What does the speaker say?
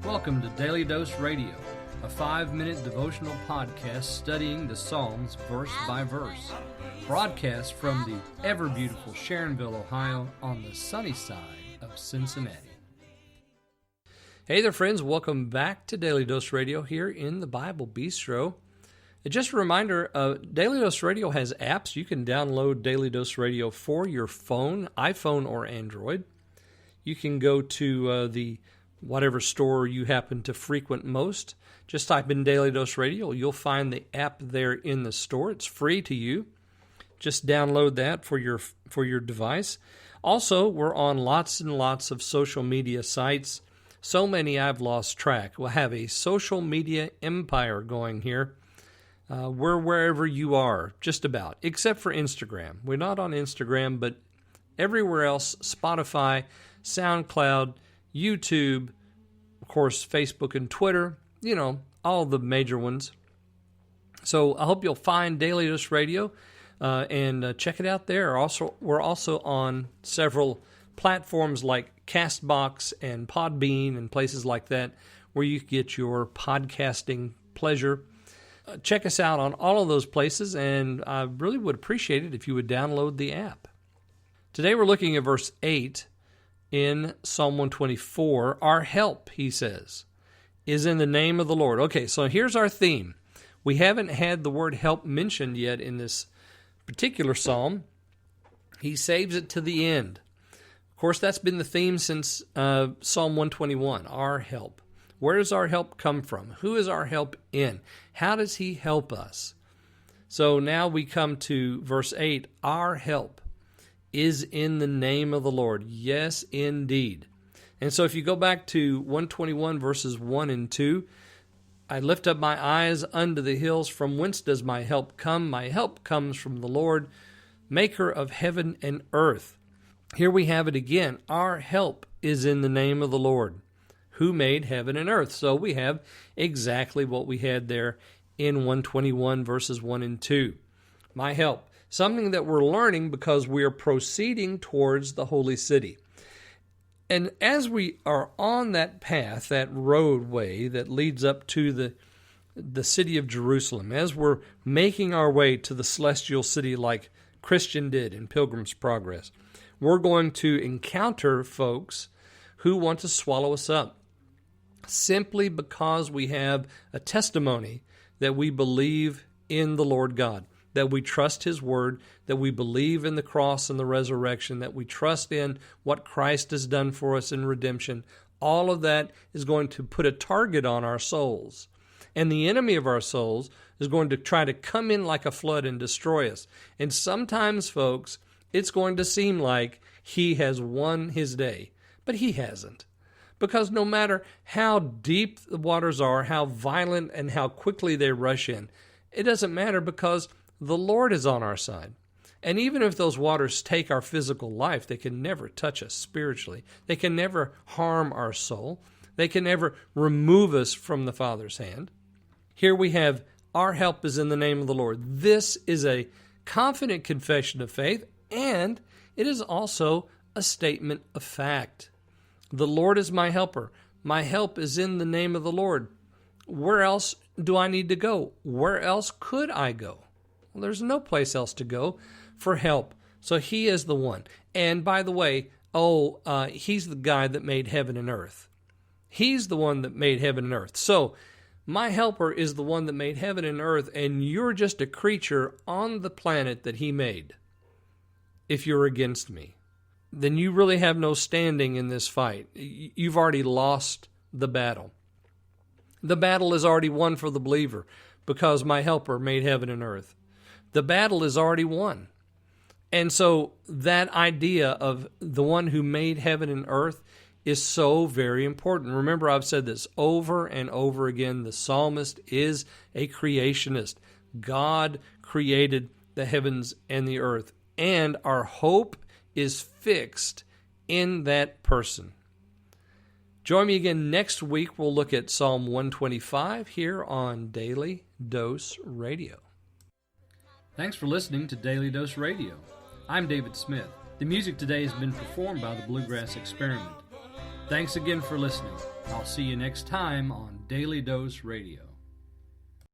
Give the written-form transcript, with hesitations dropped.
Welcome to Daily Dose Radio, a 5-minute devotional podcast studying the Psalms verse by verse. Broadcast from the ever-beautiful Sharonville, Ohio, on the sunny side of Cincinnati. Hey there, friends. Welcome back to Daily Dose Radio here in the Bible Bistro. Just a reminder, Daily Dose Radio has apps. You can download Daily Dose Radio for your phone, iPhone or Android. You can go to the whatever store you happen to frequent most. Just type in Daily Dose Radio. You'll find the app there in the store. It's free to you. Just download that for your device. Also, we're on lots and lots of social media sites. So many I've lost track. We'll have a social media empire going here. We're wherever you are, just about, except for Instagram. We're not on Instagram, but everywhere else, Spotify, SoundCloud, YouTube, of course, Facebook and Twitter, all the major ones. So I hope you'll find Daily Dose Radio and check it out there. We're also on several platforms like CastBox and Podbean and places like that where you get your podcasting pleasure. Check us out on all of those places, and I really would appreciate it if you would download the app. Today we're looking at verse 8 in Psalm 124. Our help, he says, is in the name of the Lord. Okay, so here's our theme. We haven't had the word help mentioned yet in this particular psalm. He saves it to the end. Of course, that's been the theme since Psalm 121, our help. Where does our help come from? Who is our help in? How does he help us? So now we come to verse 8, our help is in the name of the Lord. Yes, indeed. And so if you go back to 121 verses 1 and 2, I lift up my eyes unto the hills, from whence does my help come? My help comes from the Lord, maker of heaven and earth. Here we have it again. Our help is in the name of the Lord, who made heaven and earth. So we have exactly what we had there in 121 verses 1 and 2. My help. Something that we're learning because we are proceeding towards the holy city. And as we are on that path, that roadway that leads up to the city of Jerusalem, as we're making our way to the celestial city like Christian did in Pilgrim's Progress, we're going to encounter folks who want to swallow us up simply because we have a testimony that we believe in the Lord God, that we trust His Word, that we believe in the cross and the resurrection, that we trust in what Christ has done for us in redemption. All of that is going to put a target on our souls. And the enemy of our souls is going to try to come in like a flood and destroy us. And sometimes, folks, it's going to seem like he has won his day, but he hasn't. Because no matter how deep the waters are, how violent and how quickly they rush in, it doesn't matter because the Lord is on our side. And even if those waters take our physical life, they can never touch us spiritually. They can never harm our soul. They can never remove us from the Father's hand. Here we have, our help is in the name of the Lord. This is a confident confession of faith, and it is also a statement of fact. The Lord is my helper. My help is in the name of the Lord. Where else do I need to go? Where else could I go? Well, there's no place else to go for help. So he is the one. And by the way, he's the guy that made heaven and earth. He's the one that made heaven and earth. So my helper is the one that made heaven and earth, and you're just a creature on the planet that he made. If you're against me, then you really have no standing in this fight. You've already lost the battle. The battle is already won for the believer because my helper made heaven and earth. The battle is already won. And so that idea of the one who made heaven and earth is so very important. Remember, I've said this over and over again. The psalmist is a creationist. God created the heavens and the earth, and our hope is fixed in that person. Join me again next week. We'll look at Psalm 125 here on Daily Dose Radio. Thanks for listening to Daily Dose Radio. I'm David Smith. The music today has been performed by the Bluegrass Experiment. Thanks again for listening. I'll see you next time on Daily Dose Radio.